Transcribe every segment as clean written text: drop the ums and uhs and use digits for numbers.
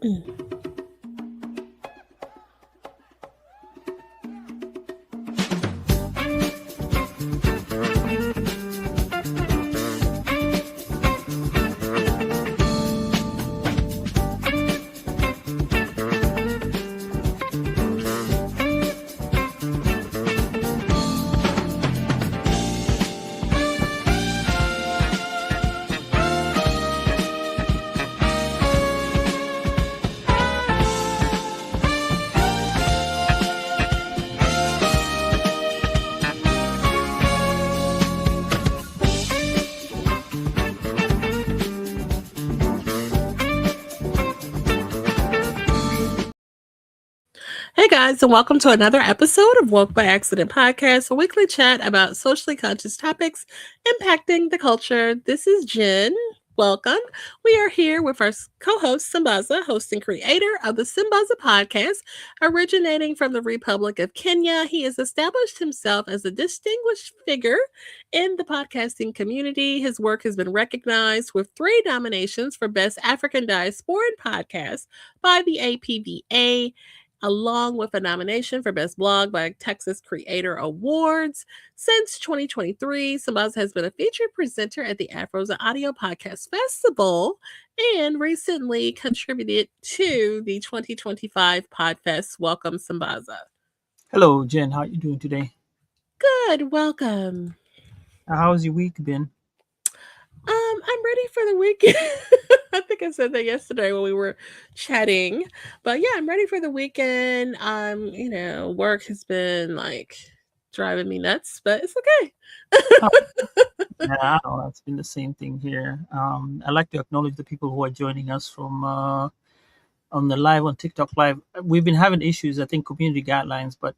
Mm. Hey guys, and welcome to another episode of Woke by Accident Podcast, a weekly chat about socially conscious topics impacting the culture. This is Jen. Welcome. We are here with our co-host Simbaza, host and creator of the Simbaza podcast, originating from the Republic of Kenya. He has established himself as a distinguished figure in the podcasting community. His work has been recognized with 3 nominations for Best African Diasporan Podcast by the APVA, along with a nomination for Best Blog by Texas Creator Awards. Since 2023, Samaz has been a featured presenter at the Afros and Audio Podcast Festival and recently contributed to the 2025 Podfest. Welcome, Sambaza. Hello, Jen. How are you doing today? Good, welcome. How's your week been? I'm ready for the weekend. I think I said that yesterday when we were chatting. But yeah, I'm ready for the weekend. Work has been like driving me nuts, but it's Oh, okay. yeah, I know it's been the same thing here. I'd like to acknowledge the people who are joining us from on the live on TikTok Live. We've been having issues, I think, community guidelines, but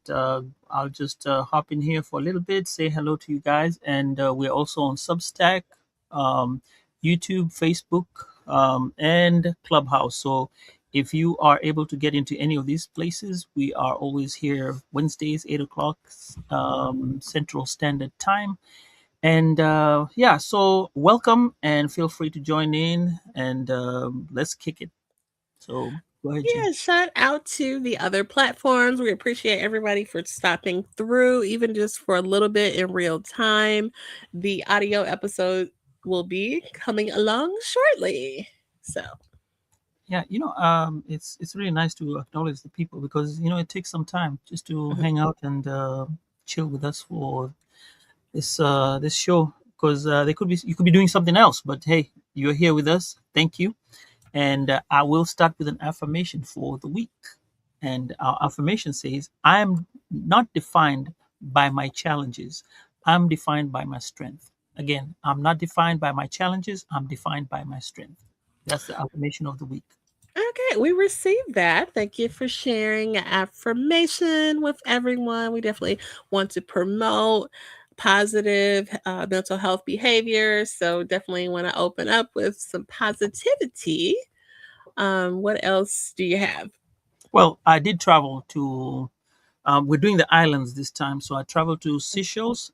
I'll just hop in here for a little bit, say hello to you guys, and we're also on Substack, um, YouTube, Facebook, and Clubhouse. So if you are able to get into any of these places, we are always here Wednesdays, 8 o'clock Central Standard Time. And yeah, so welcome and feel free to join in and let's kick it. So go ahead, Jen. Yeah, shout out to the other platforms. We appreciate everybody for stopping through, even just for a little bit in real time. The audio episode will be coming along shortly. So, Yeah, it's really nice to acknowledge the people because it takes some time just to mhm. hang out and chill with us for this show because they could be you could be doing something else, but hey, you're here with us. Thank you, and I will start with an affirmation for the week. And our affirmation says, "I am not defined by my challenges. I'm defined by my strength." Again, I'm not defined by my challenges. I'm defined by my strength. That's the affirmation of the week. Okay, we received that. Thank you for sharing affirmation with everyone. We definitely want to promote positive mental health behavior. So, definitely want to open up with some positivity. What else do you have? Well, I did travel to. We're doing the islands this time, so I traveled to Seychelles,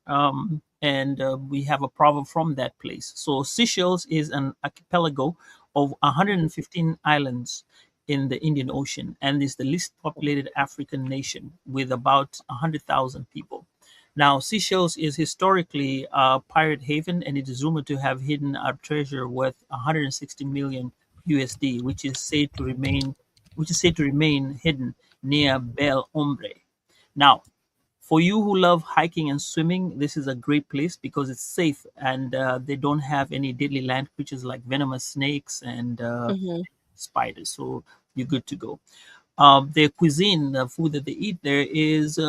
and we have a proverb from that place. So Seychelles is an archipelago of 115 islands in the Indian Ocean, and is the least populated African nation with about 100,000 people. Now, Seychelles is historically a pirate haven, and it is rumored to have hidden a treasure worth 160 million USD, which is said to remain hidden near Belle Ombre. Now, for you who love hiking and swimming, this is a great place because it's safe and they don't have any deadly land creatures like venomous snakes and Hmm. spiders. So you're good to go. Their cuisine, the food that they eat there is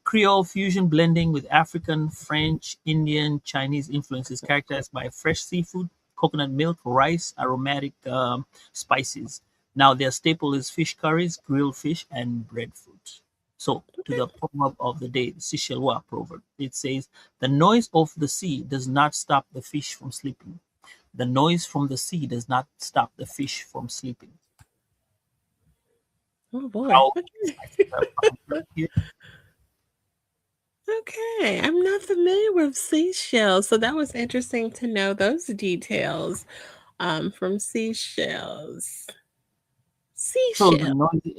Creole fusion blending with African, French, Indian, Chinese influences, characterized by fresh seafood, coconut milk, rice, aromatic spices. Now, their staple is fish curries, grilled fish, and breadfruit. So, to the proverb of the day, the Sichelwa proverb, it says, "The noise of the sea does not stop the fish from sleeping. The noise from the sea does not stop the fish from sleeping." Oh boy. How insightful that proverb is. Okay, I'm not familiar with seashells, so that was interesting to know those details from seashells. So the Seashell. noisy.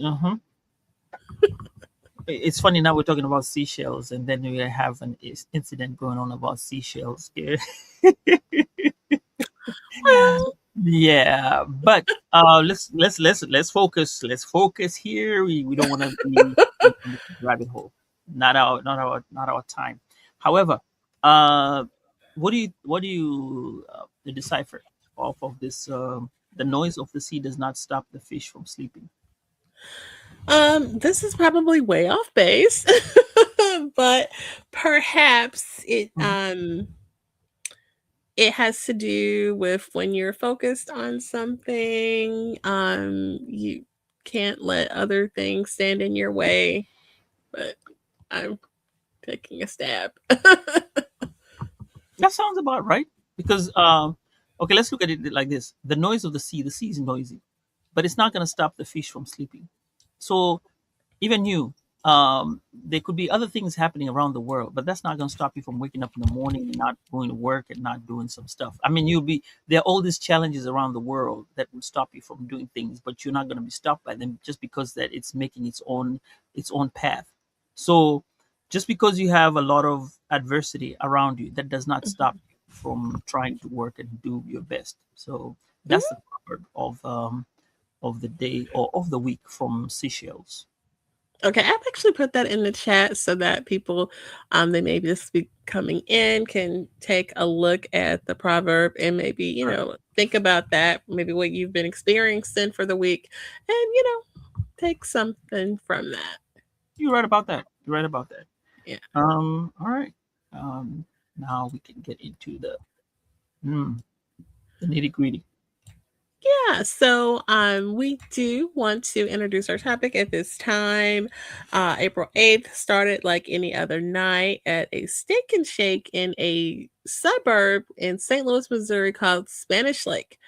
It's funny now we're talking about seashells, and then we have an incident going on about seashells here. Well, Yeah, but let's focus. Let's focus here. We don't want to be in the rabbit hole. Not our time. However, uh, what do you decipher off of this? The noise of the sea does not stop the fish from sleeping. this is probably way off base, but perhaps Mhm. it has to do with when you're focused on something, you can't let other things stand in your way, but I'm taking a stab. That sounds about right. Because okay, let's look at it like this: the noise of the sea is noisy, but it's not going to stop the fish from sleeping. So even you, there could be other things happening around the world, but that's not going to stop you from waking up in the morning and not going to work and not doing some stuff. I mean, there are all these challenges around the world that will stop you from doing things, but you're not going to be stopped by them just because that it's making its own path. So just because you have a lot of adversity around you, that does not stop you from trying to work and do your best. So that's the part of the day or of the week from Seychelles. Okay, I've actually put that in the chat so that people they may just be coming in can take a look at the proverb and maybe, think about that, maybe what you've been experiencing for the week and, take something from that. You're right about that. You're right about that. Yeah. All right. Um, Now we can get into mm, the nitty gritty. Yeah, so we do want to introduce our topic at this time. April 8th started like any other night at a steak and shake in a suburb in St. Louis, Missouri called Spanish Lake.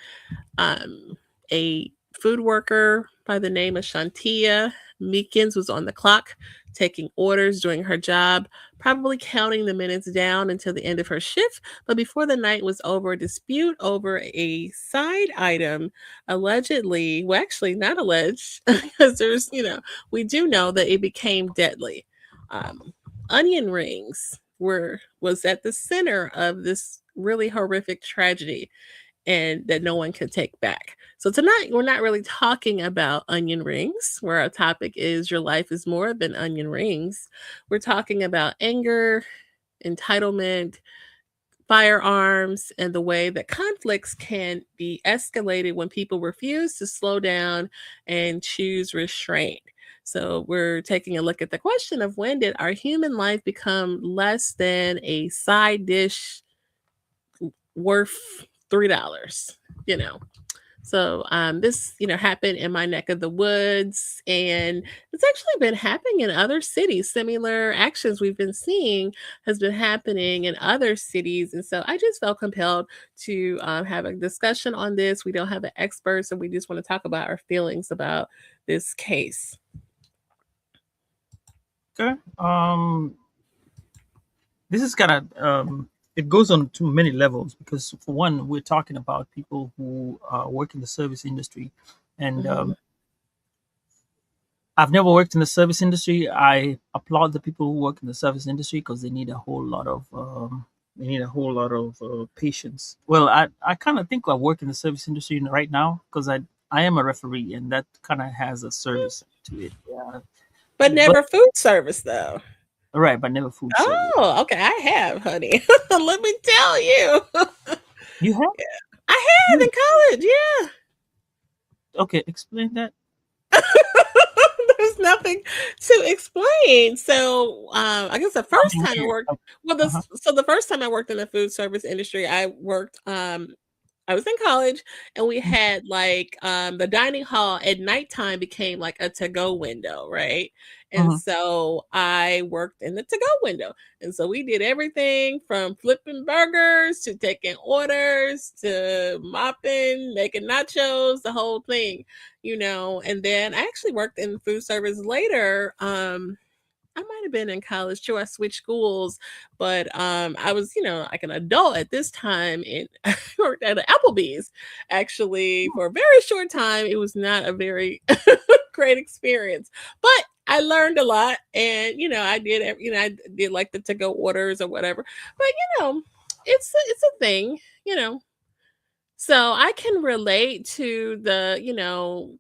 Um, a food worker by the name of Shantia Meekins was on the clock, taking orders, doing her job, probably counting the minutes down until the end of her shift. But before the night was over, a dispute over a side item allegedly, well, actually, not alleged, because we do know that it became deadly. Um, Onion rings was at the center of this really horrific tragedy and that no one could take back. So tonight we're not really talking about onion rings, where our topic is your life is more than onion rings. We're talking about anger, entitlement, firearms, and the way that conflicts can be escalated when people refuse to slow down and choose restraint. So, we're taking a look at the question of when did our human life become less than a side dish worth $3? You know, so this, happened in my neck of the woods, and it's actually been happening in other cities. Similar actions we've been seeing has been happening in other cities, and so I just felt compelled to have a discussion on this. We don't have an expert, so we just want to talk about our feelings about this case. Okay. This is kind of it goes on to many levels because for one, we're talking about people who work in the service industry, and Mhm. I've never worked in the service industry. I applaud the people who work in the service industry because they need a whole lot of patience. Well, I kind of think I work in the service industry right now because I am a referee and that kind of has a service to it. Yeah, But but never food service, though. right, but never food service. Oh, okay. I have, honey. Let me tell you. You have? I have Hmm. in college. Yeah. Okay, explain that. There's nothing to explain. So, I guess the I first mean, time I where? worked, Like, well, uh-huh, the first time I worked in the food service industry, I worked, I was in college and we had like the dining hall at nighttime became like a to-go window, right? And uh-huh. so I worked in the to-go window. And so we did everything from flipping burgers to taking orders to mopping, making nachos, the whole thing, And then I actually worked in food service later. I might have been in college too. I switched schools, but I was, like an adult at this time, and I worked at an Applebee's actually for a very short time. It was not a very great experience, but I learned a lot, and I did like the to go orders or whatever. But it's a thing, you know. So I can relate to the you know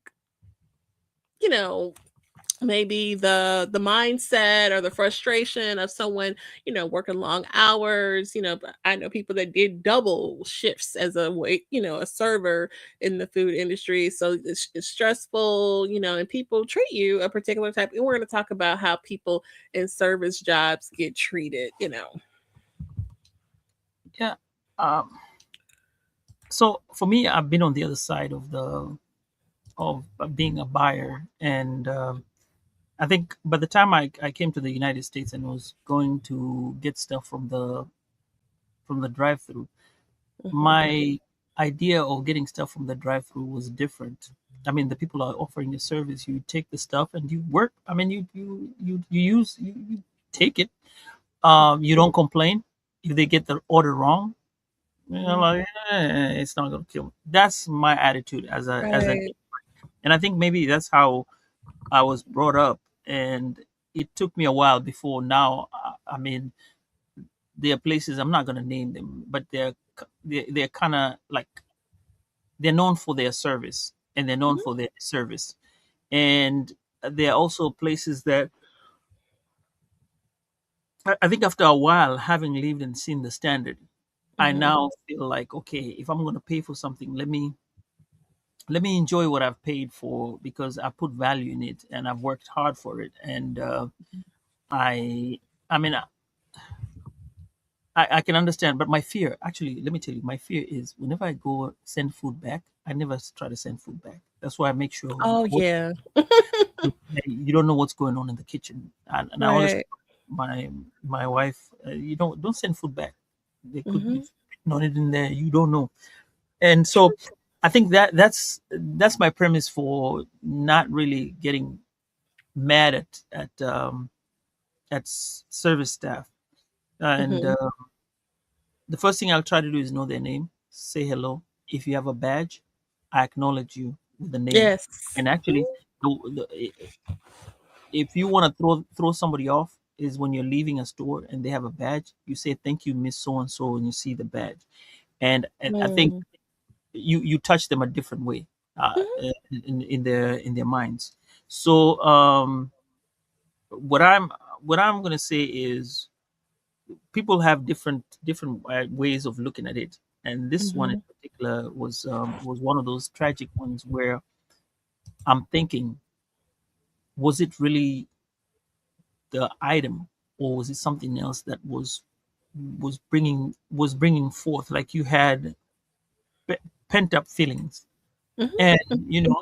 maybe the mindset or the frustration of someone working long hours. But I know people that did double shifts as a wait a server in the food industry, so it's stressful, and people treat you a particular type, and we're going to talk about how people in service jobs get treated. Yeah. Um, so for me, I've been on the other side of the of being a buyer, and I think by the time I came to the United States and was going to get stuff from the drive-through, Hmm. my idea of getting stuff from the drive-through was different. I mean, the people are offering a service. You take the stuff and you work. I mean, you take it. You don't complain if they get the order wrong. Like, it's not gonna kill me. That's my attitude as an, Right. and I think maybe that's how I was brought up, and it took me a while before now. I mean, there are places I'm not gonna name them, but they're kind of like they're known for their service and they're known Hmm. for their service, and there are also places that I think after a while, having lived and seen the standard, I Hmm. now feel like okay, if I'm gonna pay for something, let me enjoy what I've paid for because I put value in it and I've worked hard for it. And I, I mean, I can understand, but my fear, actually, let me tell you, my fear is whenever I go send food back, I never try to send food back. That's why I make sure Oh yeah. you don't know what's going on in the kitchen. And I always Right. my wife, you don't send food back. There could be Hmm. written on it in there. You don't know. And so I think that's my premise for not really getting mad at service staff. And Hmm. the first thing I'll try to do is know their name, say hello. If you have a badge, I acknowledge you with the name. Yes. And actually, if you want to throw somebody off, is when you're leaving a store and they have a badge, you say thank you, Miss So and So, and you see the badge. And I think Mm. you touch them a different way Mhm. in their minds. So what I'm what I'm gonna say is people have different ways of looking at it, and this one in Mhm. particular was one of those tragic ones where I'm thinking, was it really the item, or was it something else that was bringing forth like you had pe- pent up feelings. Mhm. And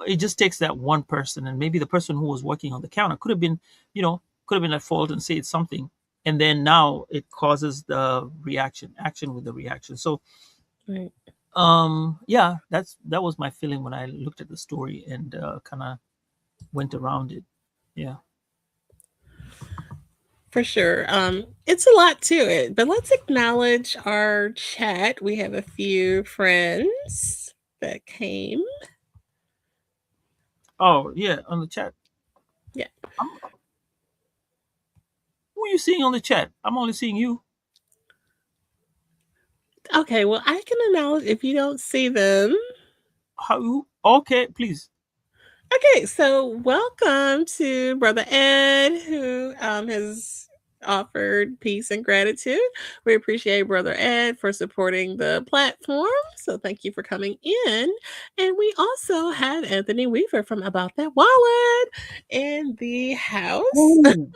it just takes that one person, and maybe the person who was working on the counter could have been at fault and said something, and then now it causes the action with the reaction. So Right. yeah, that was my feeling when I looked at the story and kind of went around it. Yeah. For sure. It's a lot to it, but let's acknowledge our chat. We have a few friends that came. Oh yeah, on the chat. Yeah. Who are you seeing on the chat? I'm only seeing you. Okay. Well, I can acknowledge if you don't see them. How you? Okay, please. Okay, so welcome to Brother Ed, who has offered peace and gratitude. We appreciate Brother Ed for supporting the platform. So thank you for coming in. And we also had Anthony Weaver from About That Wallet in the house. Oh,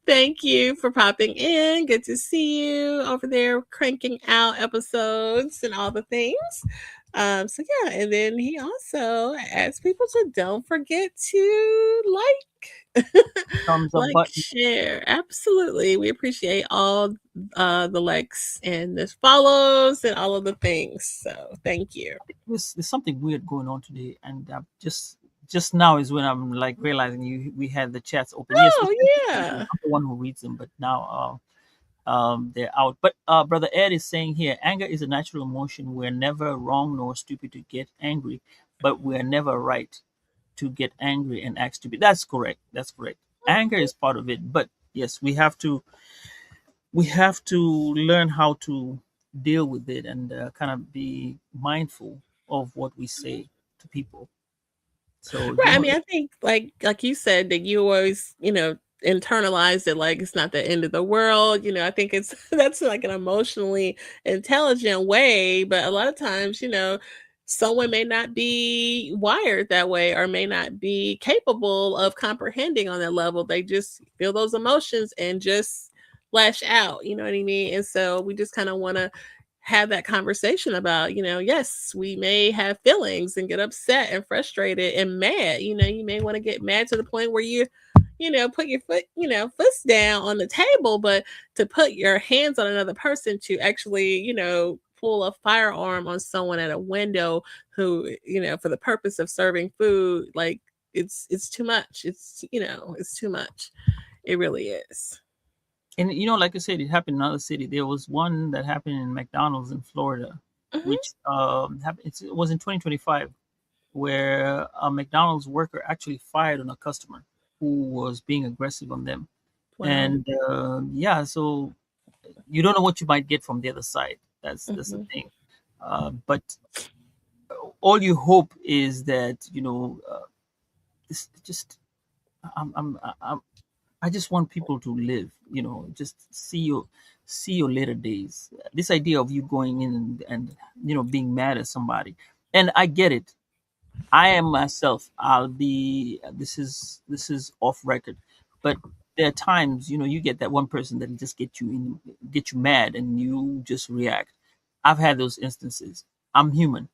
Thank you for popping in. Good to see you over there cranking out episodes and all the things. So yeah, and then he also asked people to don't forget to thumbs up like, button. share. Absolutely. We appreciate all the likes and the follows and all of the things. So thank you. There's something weird going on today, and I'm just just now is when I'm like realizing we had the chats open. Yes, we Oh, sent them to you. yeah. I'm the one who reads them, but now they're out. But brother Ed is saying here, anger is a natural emotion. We're never wrong nor stupid to get angry, but we're never right to get angry and act stupid. That's correct. That's correct. Anger is part of it, but yes, we have to learn how to deal with it and kind of be mindful of what we say to people. So do you Right. I want mean, to? I think like you said that you always, internalize it like it's not the end of the world. I think it's that's like an emotionally intelligent way, but a lot of times, someone may not be wired that way or may not be capable of comprehending on that level. They just feel those emotions and just lash out, you know what I mean? And so we just kind of want to have that conversation about, yes, we may have feelings and get upset and frustrated and mad. You may want to get mad to the point where put your foots down on the table, but to put your hands on another person to actually, pull a firearm on someone at a window who, for the purpose of serving food, like it's too much. It's too much. It really is. And like I said, it happened in another city. There was one that happened in McDonald's in Florida, Hmm. which happened. It was in 2025, where a McDonald's worker actually fired on a customer who was being aggressive on them. Wow. And yeah, so you don't know what you might get from the other side. That's the Hmm. thing. But all you hope is that this just I'm I just want people to live, just see your later days. This idea of you going in and being mad at somebody, and I get it. I am myself. I'll be. This is off record, but there are times you get that one person that just get you mad, and you just react. I've had those instances. I'm human,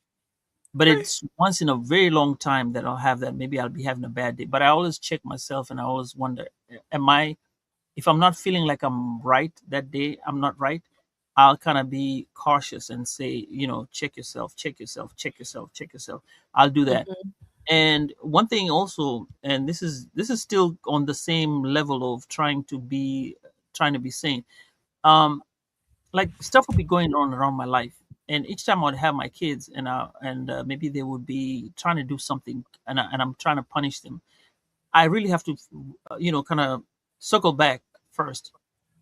but Right. it's once in a very long time that I'll have that. Maybe I'll be having a bad day, but I always check myself, and I always wonder, am I? If I'm not feeling like I'm right that day, I'm not right. I'll kind of be cautious and say, check yourself, check yourself, check yourself, check yourself. I'll do that. Hmm. And one thing also, and this is still on the same level of trying to be sane. Um, like stuff would be going on around my life, and each time I'd have my kids, and maybe they would be trying to do something, and I'm trying to punish them. I really have to, kind of circle back first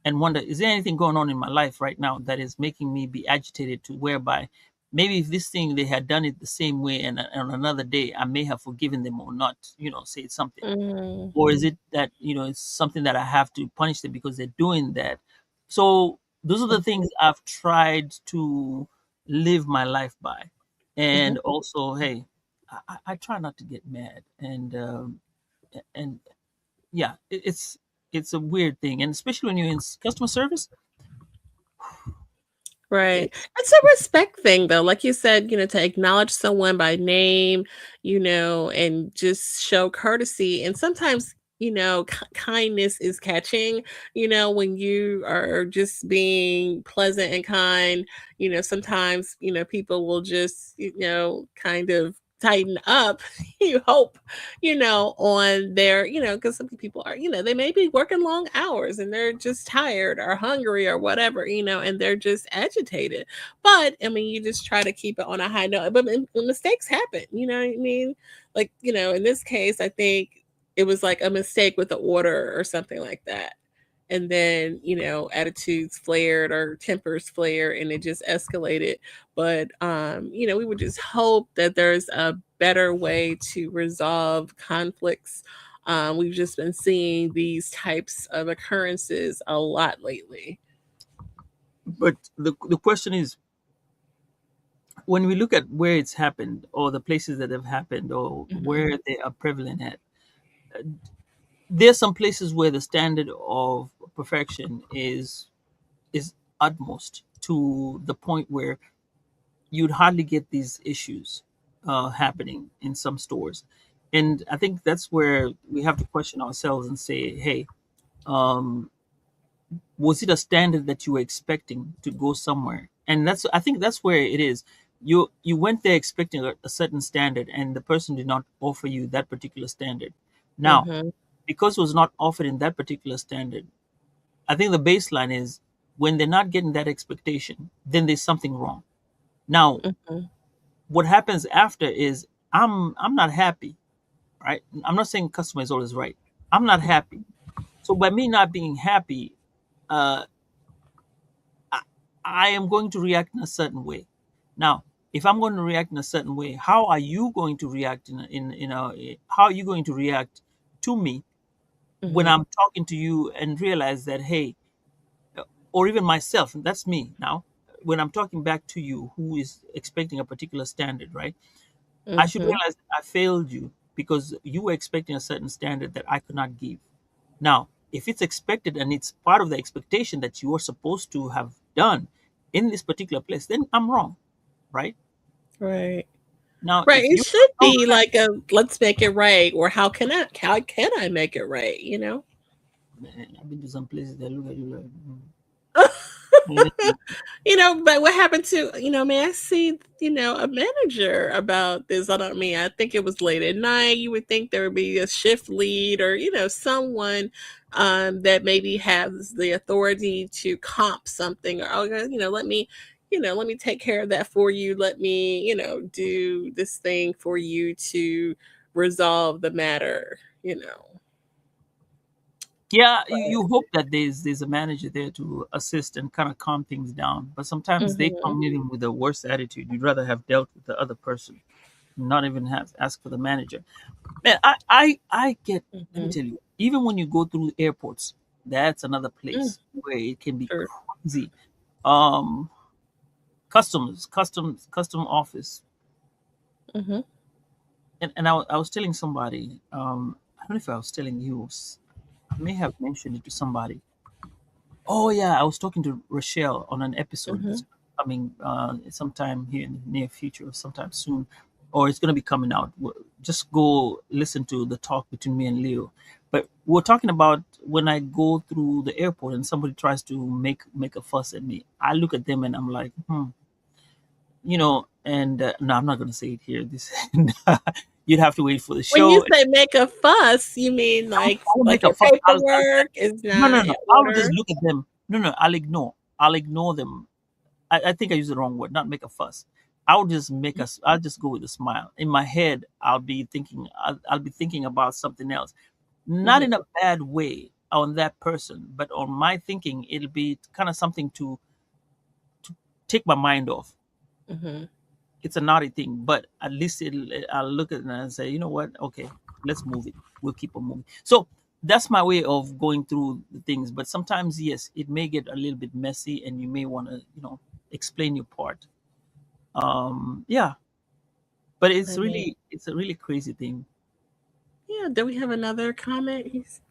and wonder, is there anything going on in my life right now that is making me be agitated to whereby maybe if this thing they had done it the same way and on another day I may have forgiven them or not, say something. Hmm. Or is it that it's something that I have to punish them because they're doing that? So those are the things I've tried to live my life by. Hmm. And also, hey, I try not to get mad. And yeah, it's a weird thing, and especially when you're in customer service. Right. It's It's a respect thing though. Like you said, to acknowledge someone by name, and just show courtesy. And sometimes, kindness is catching, when you are just being pleasant and kind, sometimes, people will just, kind of tighten up, you hope, on their, because some people are, they may be working long hours and they're just tired or hungry or whatever, and they're just agitated. But I mean, you just try to keep it on a high note. But mistakes happen, you know what I mean? Like, in this case, I think it was like a mistake with the order or something like that. And then, attitudes flared or tempers flared and it just escalated. But we would just hope that there's a better way to resolve conflicts. We've just been seeing these types of occurrences a lot lately. but the question is, when we look at where it's happened or the places that have happened or Mhm. where they are prevalent at, there's some places where the standard of perfection is utmost to the point where you'd hardly get these issues happening in some stores. And I think that's where we have to question ourselves and say, hey, um, was it a standard that you were expecting to go somewhere? And I think that's where it is. You went there expecting a certain standard, and the person did not offer you that particular standard. Now, Mhm. because it was not offered in that particular standard, I think the baseline is when they're not getting that expectation, then there's something wrong. Now, Mhm. what happens after is I'm not happy, right? I'm not saying customer is always right. I'm not happy. So by me not being happy, uh, I, I am going to react in a certain way. Now, if I'm going to react in a certain way, how are you going to react how are you going to react to me when Mhm. I'm talking to you and realize that, hey, or even myself, and that's me now, when I'm talking back to you who is expecting a particular standard, right? I should Mhm. realize that I failed you because you were expecting a certain standard that I could not give. Now, if it's expected and it's part of the expectation that you are supposed to have done in this particular place, then I'm wrong, right? Right. Now, Right. if It you should don't be like a let's make it right, or how can I make it right, you know? man, I've been to some places that look at you like, But what happened to, may I see, a manager about this? I don't mean, I think it was late at night. You would think there would be a shift lead or, someone that maybe has the authority to comp something or, oh, let me take care of that for you. Let me, do this thing for you to resolve the matter, yeah, you hope that there's a manager there to assist and kind of calm things down. But sometimes they Mm-hmm. come in with the worst attitude. You'd rather have dealt with the other person, not even have ask for the manager. Man, I get. Let me Mm-hmm. tell you, even when you go through airports, that's another Mm, place where it can be sure. crazy. Um, custom office, Mm-hmm. and I was telling somebody. I don't know if I was telling you. I may have mentioned it to somebody. Oh yeah, I was talking to Rochelle on an episode Mm-hmm. that's coming sometime here in the near future, or sometime soon, or it's gonna be coming out. Just go listen to the talk between me and Leo. But we're talking about when I go through the airport and somebody tries to make a fuss at me. I look at them and I'm like, and no, I'm not gonna say it here. This you'd have to wait for the When you show. say make a fuss, you mean I won't make like a your fuss. paperwork is No, no, not in no. I'll just order? look at them. No, no, I'll ignore. I'll ignore them. I think I used the wrong word, not make a fuss. I'll just go with a smile. In my head, I'll be thinking about something else. Not Mhm, in a bad way on that person, but on my thinking, it'll be kind of something to take my mind off. mhm. It's a naughty thing, but at least I'll look at it and say, you know what? Okay, let's move it. We'll keep on moving. So that's my way of going through the things. But sometimes, yes, it may get a little bit messy, and you may want to, explain your part. Yeah, but I mean, it's a really crazy thing. yeah, do we have another comment?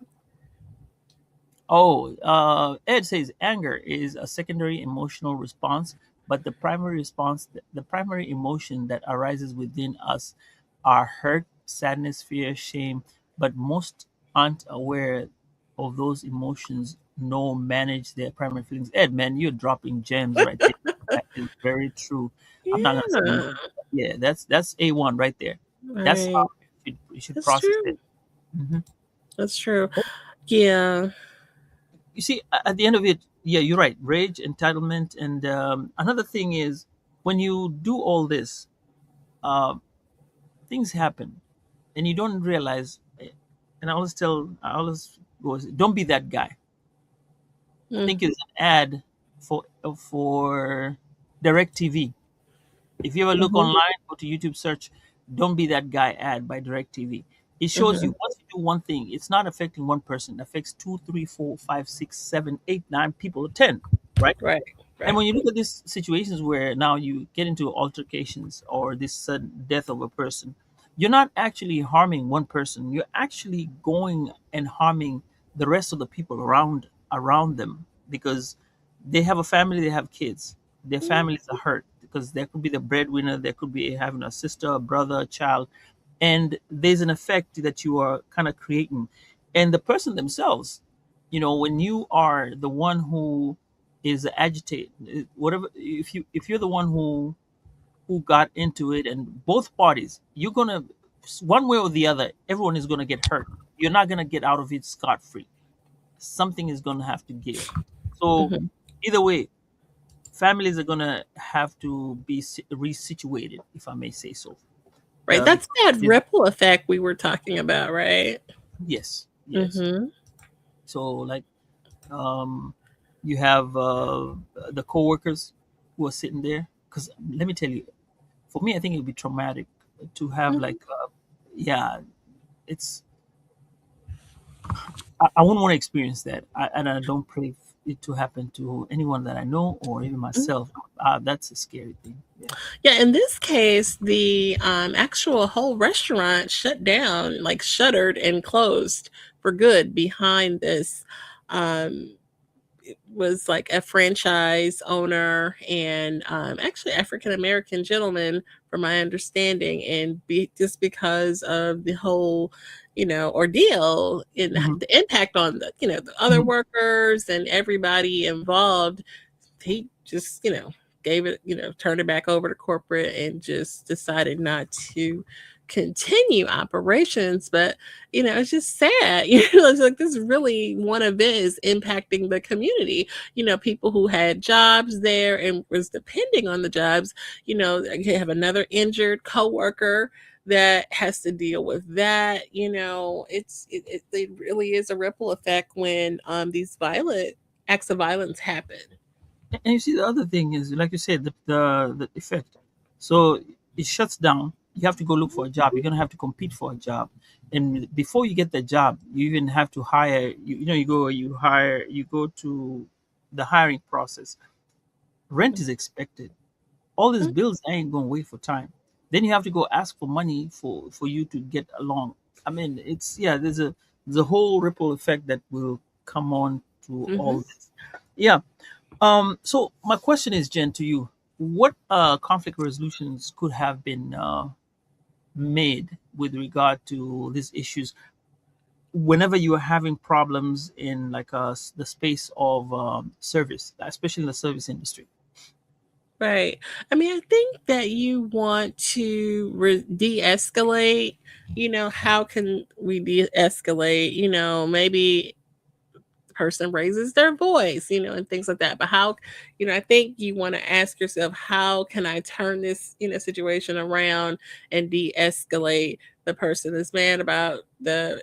Oh, Ed says anger is a secondary emotional response, but the primary emotion that arises within us are hurt, sadness, fear, shame, but most aren't aware of those emotions, nor manage their primary feelings. Ed, man, you're dropping gems right there. That is very true. I'm not gonna say more. Yeah, Yeah, that's A1 right there. That's how right. you should That's process it. true. Mhm. That's true. Yeah. You see, at the end of it, yeah, you're right. Rage, entitlement, and another thing is when you do all this, uh, things happen, and you don't realize. And I always go, don't be that guy. I Mm, think it's an ad for Direct TV. If you ever look mhm, online, go to YouTube, search "Don't Be That Guy" ad by DirecTV. It shows mhm. you once you do one thing, it's not affecting one person, it affects two, three, four, five, six, seven, eight, nine people, or 10, right? Right, And right. when you look at these situations where now you get into altercations or this sudden death of a person, you're not actually harming one person. You're actually going and harming the rest of the people around them because they have a family, they have kids. Their Yeah. families are hurt because there could be the breadwinner, there could be having a sister, a brother, a child, and there's an effect that you are kind of creating. And the person themselves, when you are the one who is agitated, whatever, if you're the one who who got into it, and both parties, you're gonna, one way or the other, everyone is gonna get hurt. You're not gonna get out of it scot free. Something is gonna have to give. So Mhm. either way, families are gonna have to be resituated, if I may say so. Right, that's Because that ripple effect we were talking about, right? yes, yes. Mhm. So like, um, you have the coworkers who are sitting there. Because let me tell you, for me, I think it would be traumatic to have Mhm. like, yeah, it's, I wouldn't want to experience that, and I don't pray it to happen to anyone that I know or even Mhm. myself. That's a scary thing. Yeah. Yeah, in this case, the actual whole restaurant shut down, like shuttered and closed for good behind this. Um, was like a franchise owner and actually African American gentleman, from my understanding, and just because of the whole, ordeal and Hmm. the impact on the other Hmm. workers and everybody involved, he just, gave it, turned it back over to corporate and just decided not to continue operations. But, it's just sad. It's like this really one event is impacting the community. People who had jobs there and was depending on the jobs, you have another injured coworker that has to deal with that. It really is a ripple effect when these violent acts of violence happen. And you see, the other thing is, like you said, the effect. So it shuts down. You have to go look for a job. You're gonna have to compete for a job, and before you get the job, you even have to hire. You go to the hiring process. Rent is expected. All these bills ain't gonna wait for time. Then you have to go ask for money for you to get along. I mean, it's, yeah. There's a whole ripple effect that will come on to Mhm. all this. Yeah. So my question is, Jen, to you: what conflict resolutions could have been made with regard to these issues whenever you are having problems in like the space of service, especially in the service industry? Right. I mean, I think that you want to de-escalate. How can we de-escalate? Maybe person raises their voice, and things like that. But how, I think you want to ask yourself, how can I turn this, situation around and de-escalate? The person is mad about the,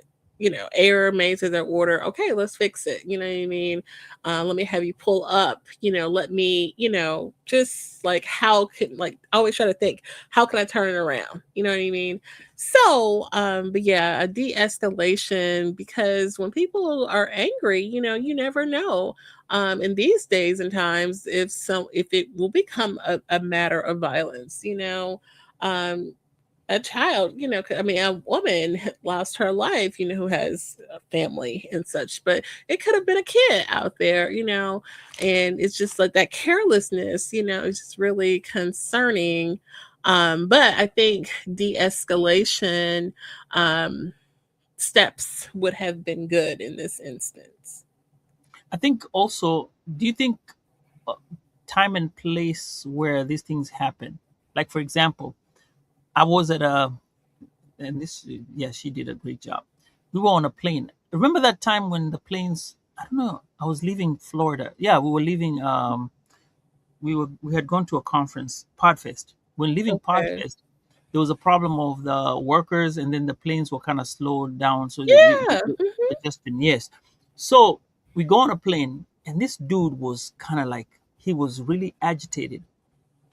error made to their order. Okay, let's fix it. You know what I mean? Let me have you pull up, let me, just like how can, like, always try to think, how can I turn it around? You know what I mean? So, but yeah, a de-escalation, because when people are angry, you never know. In these days and times, if it will become a matter of violence, um, a child, I mean, a woman lost her life, who has a family and such, but it could have been a kid out there, and it's just like that carelessness, is just really concerning. But I think de-escalation um, steps would have been good in this instance. I think also, do you think uh, time and place where these things happen? Like for example, I was at a, and this, yeah, she did a great job. We were on a plane. Remember that time when the planes, I don't know, I was leaving Florida. Yeah, we were leaving, we had gone to a conference, Podfest. When leaving Okay. Podfest, there was a problem of the workers, and then the planes were kind of slowed down, so Yeah. it just been, yes. So we go on a plane, and this dude was kind of like, he was really agitated,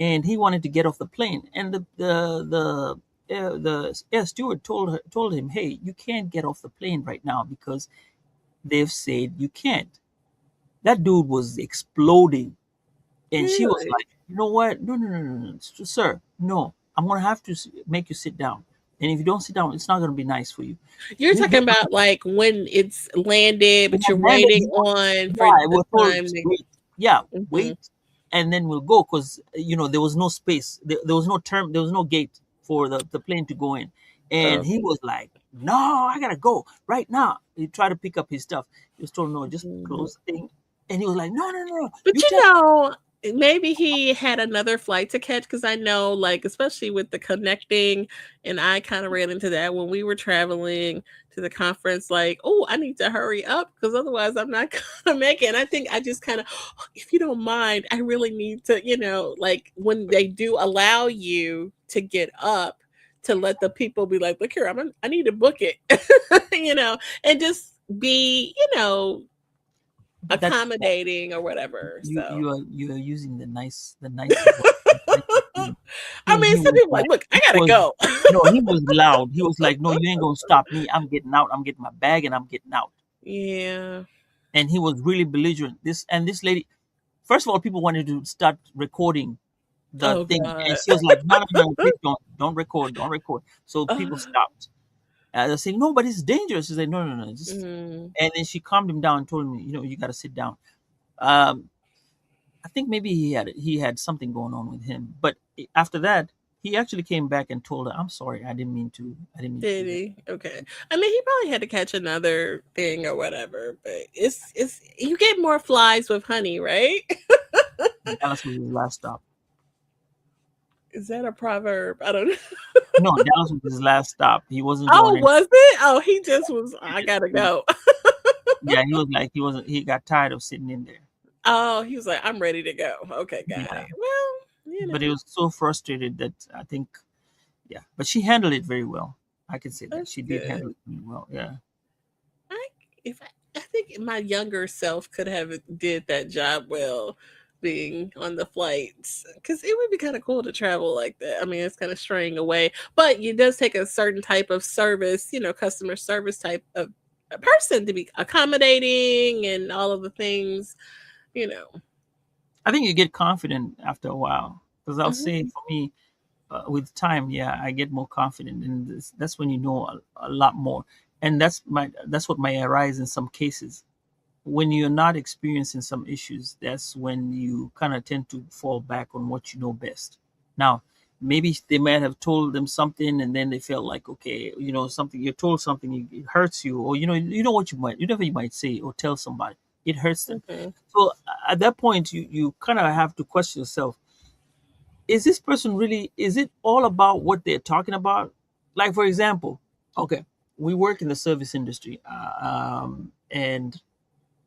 and he wanted to get off the plane, and the air steward told him, hey, you can't get off the plane right now because they've said you can't. That dude was exploding, and she was Really? like, you know what, no, no, no, no, no, sir, no, I'm gonna have to make you sit down, and if you don't sit down, it's not gonna be nice for you. You're We get talking about like when it's landed, We but had you're landed. waiting on for Yeah, it the was told time to. wait. Yeah, Mhm. wait, and then we'll go, because there was no space. There was no term. There was no gate for the plane to go in. And Oh. he was like, "No, I gotta go right now." He tried to pick up his stuff. He was told, "No, just Mhm. close the thing." And he was like, "No, no, no, no. But You tell." maybe he had another flight to catch because I know, like, especially with the connecting, and I kind of ran into that when we were traveling to the conference. Like, oh, I need to hurry up because otherwise I'm not gonna make it. And I think I just kind of, if you don't mind, I really need to, like when they do allow you to get up, to let the people be like, look here, I need to book it, and just be, That accommodating or whatever. So. you are using the nicest word. The nicest thing. I mean, He some was people like like, look, I he gotta was go. no, he was loud. He was like, no, you ain't gonna stop me. I'm getting out. I'm getting my bag and I'm getting out. Yeah. And he was really belligerent. This lady, first of all, people wanted to start recording the Oh thing, and God. she was like, no, no, no, please don't record, don't record. So people Uh, stopped. They're saying, no, but it's dangerous. She said, no, no, no, just. mm, And then she calmed him down and told him, you got to sit down. Um, I think maybe he had something going on with him, but after that, he actually came back and told her, "I'm sorry, I didn't mean to did do that." he? Okay. I mean, he probably had to catch another thing or whatever, but it's you get more flies with honey, right? Dallas was his last stop. Is that a proverb? I don't know. No, Dallas was his last stop. He wasn't going Oh, any. was it? Oh, he just was. I gotta go. Yeah, he was like he wasn't. He got tired of sitting in there. Oh, he was like, I'm ready to go. Okay, got Yeah, it. Well, but he was so frustrated that I think, yeah. But she handled it very well. I can say that that's she did good. handle it very well. Yeah. I if I think my younger self could have did that job well, being on the flights, because it would be kind of cool to travel like that. I mean, it's kind of straying away, but it does take a certain type of service, customer service type of a person to be accommodating and all of the things, you know. I think you get confident after a while because I'll Mhm. say for me, with time, yeah, I get more confident, and that's when you know a lot more. And that's what might arise in some cases when you're not experiencing some issues. That's when you kind of tend to fall back on what you know best. Now, maybe they might have told them something, and then they felt like, okay, something you're told something, it hurts you, or you know what you might say or tell somebody, it hurts them. Mhm. So at that point, you kind of have to question yourself, is this person really, is it all about what they're talking about? Like, for example, okay, we work in the service industry, and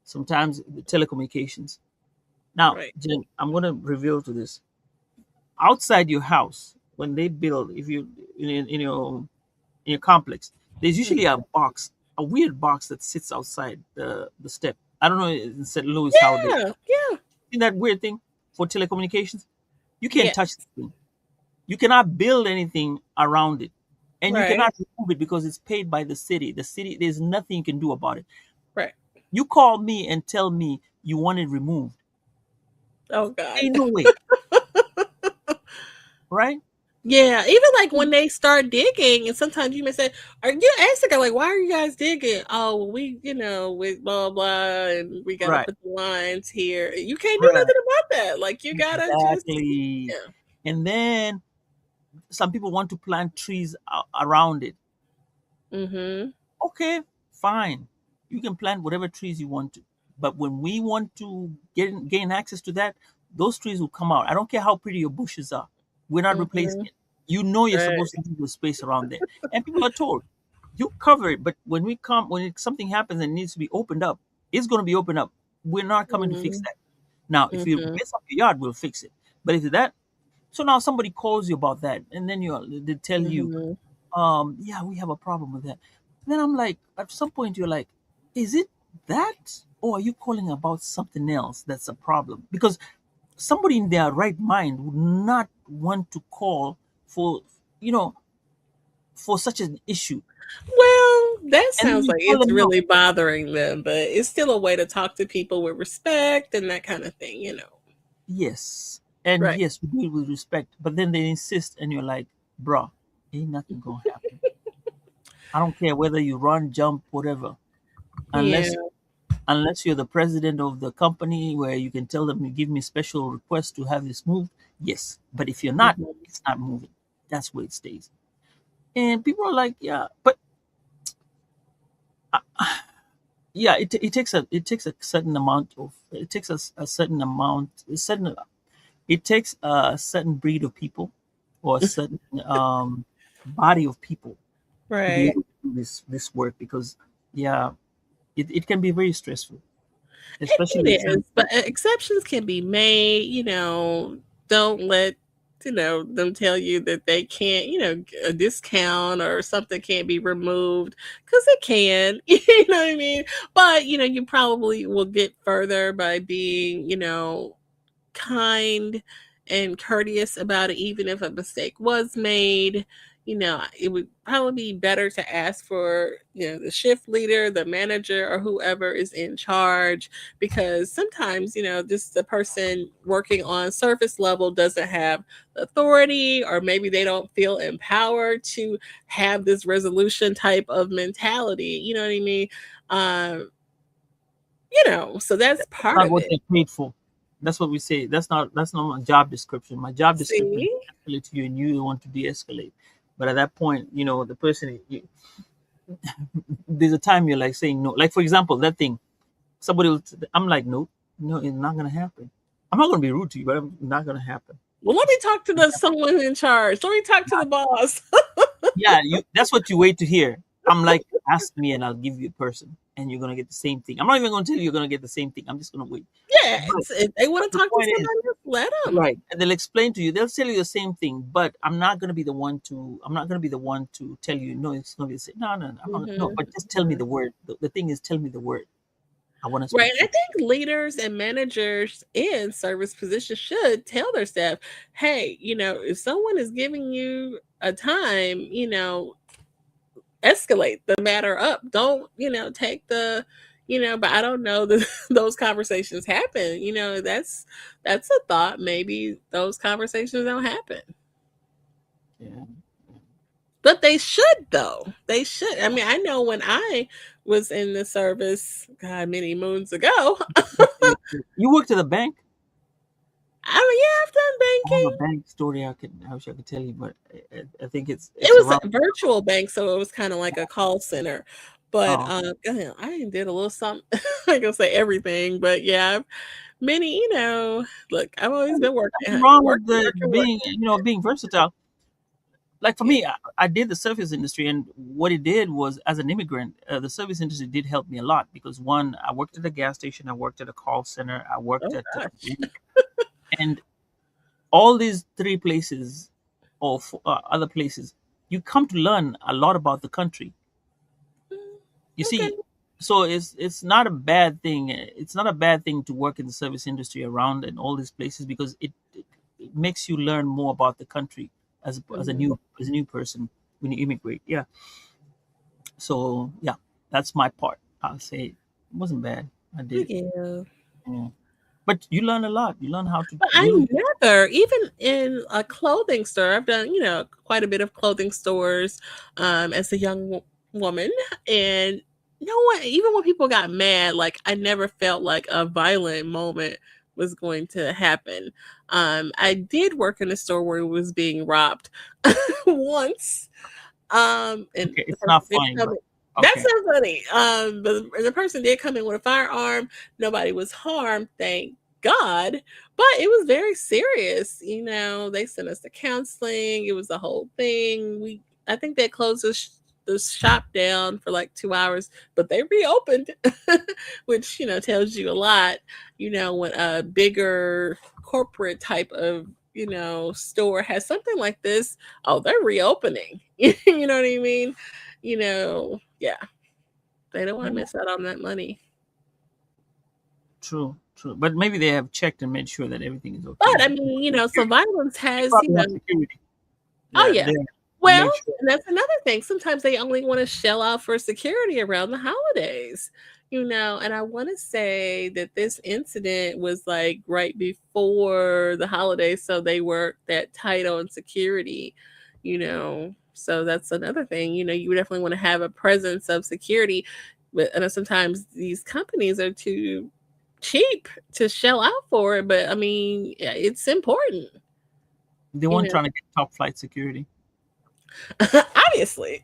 sometimes the telecommunications. Now, Right. Jen, I'm going to reveal to this. Outside your house, when they build, if you in your complex, there's Mhm. usually a box, a weird box that sits outside the step. I don't know in St. Louis how they, Yeah. Yeah. in that weird thing for telecommunications. You can't Yeah. touch the thing. You cannot build anything around it, and you Right. cannot remove it because it's paid by the city. The city, there's nothing you can do about it. Right. You call me and tell me you want it removed. Oh God. Ain't no way, right? Yeah, even like when they start digging, and sometimes you may say, "Are you asking like why are you guys digging?" Oh, well, with blah blah, and we gotta Right, put the lines here. You can't do right, nothing about that. Like you gotta just exactly. yeah. And then some people want to plant trees around it. Mm-hmm. Okay, fine. You can plant whatever trees you want to. But when we want to gain access to that, those trees will come out. I don't care how pretty your bushes are. We're not replacing Mm-hmm. it. You know you're Right. supposed to leave the space around there. And people are told, you cover it. But something happens and needs to be opened up, it's going to be opened up. We're not coming to fix Mm-hmm. that. Now, if you Mm-hmm. mess up your yard, we'll fix it. But if that, so now somebody calls you about that, and then they tell you, Mm-hmm. yeah, we have a problem with that. Then I'm like, at some point you're like, is it that, or are you calling about something else that's a problem? Because somebody in their right mind would not want to call for, you know for such an issue. Well, that And then sounds you like tell it's them no. really bothering them, but it's still a way to talk to people with respect and that kind of thing. Yes, and Right. yes, we do it with respect, but then they insist, and you're like, bruh, ain't nothing gonna happen. I don't care whether you run, jump, whatever, Yeah. unless you're the president of the company where you can tell them, you give me special request to have this moved. Yes, but if you're not, Mhm. it's not moving. That's where it stays. And people are like, yeah, but yeah, it takes a certain amount of, it takes a certain amount, a certain It takes a certain breed of people or a certain body of people to be Right. able to do this work because yeah, it can be very stressful, especially It with some. is, but exceptions can be made. Don't let them tell you that they can't. A discount or something can't be removed because it can. You know what I mean? But you probably will get further by being kind and courteous about it, even if a mistake was made. It would probably be better to ask for, the shift leader, the manager, or whoever is in charge, because sometimes, just the person working on surface level doesn't have authority, or maybe they don't feel empowered to have this resolution type of mentality. You know what I mean? Um, so that's That's part not of what it. they're paid for. That's what we say. That's not my job description. My job description is See? to escalate to you, and you want to de-escalate. But at that point, the person, there's a time you're like saying no. Like for example, that thing. Somebody will. I'm like, no, no, it's not gonna happen. I'm not gonna be rude to you, but it's not gonna happen. Well, let me talk to the someone in charge. Let me talk to the boss. Yeah, you. That's what you wait to hear. I'm like, ask me, and I'll give you a person, and you're gonna get the same thing. I'm not even gonna tell you you're gonna get the same thing. I'm just gonna wait. Yeah, But, if they but want to the talk to point is, somebody else, let them. right, and they'll explain to you. They'll tell you the same thing, but I'm not gonna be the one to. I'm not gonna be the one to tell you. No, it's gonna be the same. No, no, no. I'm not, no. Hmm. But just tell me the word. The thing is, tell me the word. I want to Right. speak to I you. think leaders and managers in service positions should tell their staff, hey, if someone is giving you a time, escalate the matter up. Don't, take but I don't know that those conversations happen. That's a thought. Maybe those conversations don't happen. Yeah. But they should, though. They should. I mean, I know when I was in the service, God, many moons ago. You worked at a bank. I mean, yeah, I've done I have a banking. bank story I wish I could tell you, but I think it's It was around. a virtual bank, so it was kind of like a call center. But Oh, I did a little something. I ain't gonna say everything, but yeah, many. Look, I've always been working, nothing wrong with working, the working, being working. being versatile. Like for Yeah. me, I did the service industry, and what it did was, as an immigrant, the service industry did help me a lot because one, I worked at a gas station, I worked at a call center, I worked Oh at gosh. and all these three places or other places, you come to learn a lot about the country. Mm, You okay. see, so it's not a bad thing. It's not a bad thing to work in the service industry around in all these places because it makes you learn more about the country as a Mhm. new person when you immigrate. Yeah. So yeah, that's my part. I'll say it wasn't bad. I did it. Yeah. Yeah. But you learn a lot. You learn how to But I really. never, even in a clothing store, I've done, quite a bit of clothing stores as a young woman. And no one, even when people got mad, like I never felt like a violent moment was going to happen. I did work in a store where it was being robbed once. And Okay, the it's person not did funny, come but in. That's okay. so funny. But the person did come in with a firearm. Nobody was harmed, thank God. But it was very serious. They sent us to counseling. It was the whole thing. I think they closed the shop down for like 2 hours, but they reopened, which tells you a lot. When a bigger corporate type of store has something like this, oh, they're reopening. You know what I mean? Yeah, they don't want to Yeah, miss out on that money. true, true. But maybe they have checked and made sure that everything is okay. But I mean, so violence They has, probably have security. oh Yeah, yeah. there to Well, make sure. and that's another thing. Sometimes they only want to shell out for security around the holidays, and I want to say that this incident was like right before the holidays, so they were that tight on security. So that's another thing. You definitely want to have a presence of security, but I know sometimes these companies are too cheap to shell out for it. But I mean, yeah, it's important, They you weren't know. trying to get top flight security. Obviously.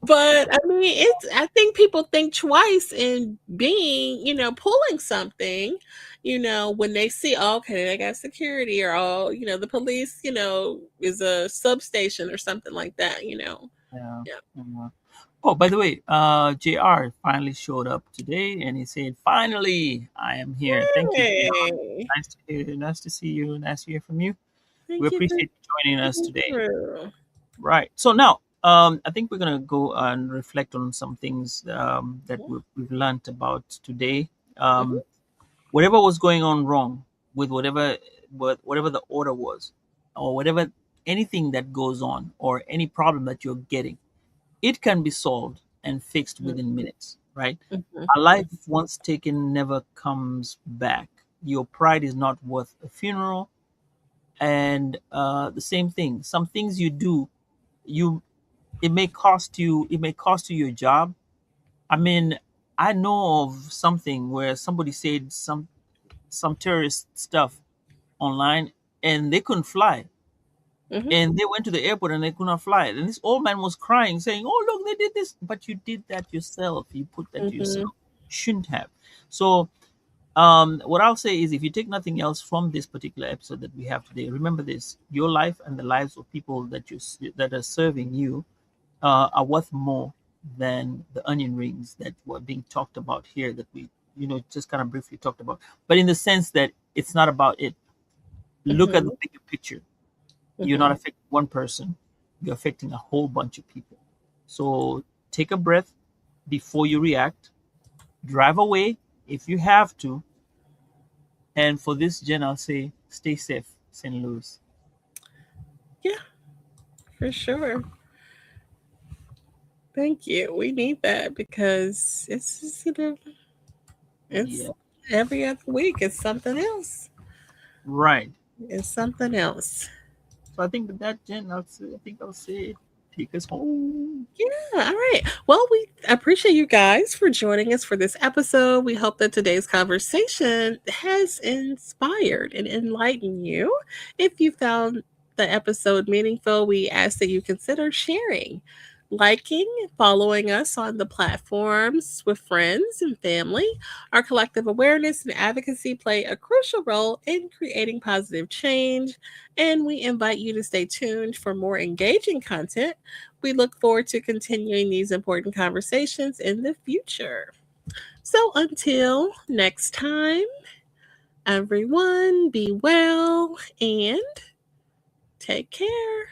But I mean, I think people think twice in being, pulling something, when they see, oh, okay, they got security, or, oh, the police, is a substation or something like that. Yeah. Yeah. Yeah. Oh, by the way, JR finally showed up today and he said, "Finally, I am here." Thank you, JR. Hey, Nice to hear, nice to see you. Nice to hear from you. We thank you for appreciate you joining us coming today. through. Right. So now, I think we're gonna go and reflect on some things that we've learned about today. Mhm, Whatever was going on wrong with whatever the order was, or whatever anything that goes on, or any problem that you're getting, it can be solved and fixed mhm, within minutes. Right. mhm, A life once taken never comes back. Your pride is not worth a funeral. And the same thing. Some things you do, you it may cost you your job. I mean, I know of something where somebody said some terrorist stuff online and they couldn't fly, mhm, and they went to the airport and they could not fly, and this old man was crying saying, "Oh, look, they did this, but you did that yourself. You put that to mhm, yourself. Shouldn't have." So what I'll say is, if you take nothing else from this particular episode that we have today, remember this: your life and the lives of people that are serving you are worth more than the onion rings that were being talked about here, that we, just kind of briefly talked about. But in the sense that it's not about it. Look at the mhm, bigger picture. You're not mhm. affecting one person, you're affecting a whole bunch of people. So take a breath before you react, drive away if you have to. And for this, Jen, I'll say stay safe, St. Louis. Yeah, for sure. Thank you. We need that because it's just, it's Yeah, every other week. It's something else. right. It's something else. So I think with that, Jen, I think I'll say take us home. Yeah, all right. Well, we appreciate you guys for joining us for this episode. We hope that today's conversation has inspired and enlightened you. If you found the episode meaningful, we ask that you consider sharing, liking, following us on the platforms with friends and family. Our collective awareness and advocacy play a crucial role in creating positive change, and we invite you to stay tuned for more engaging content. We look forward to continuing these important conversations in the future. So until next time, everyone be well and take care.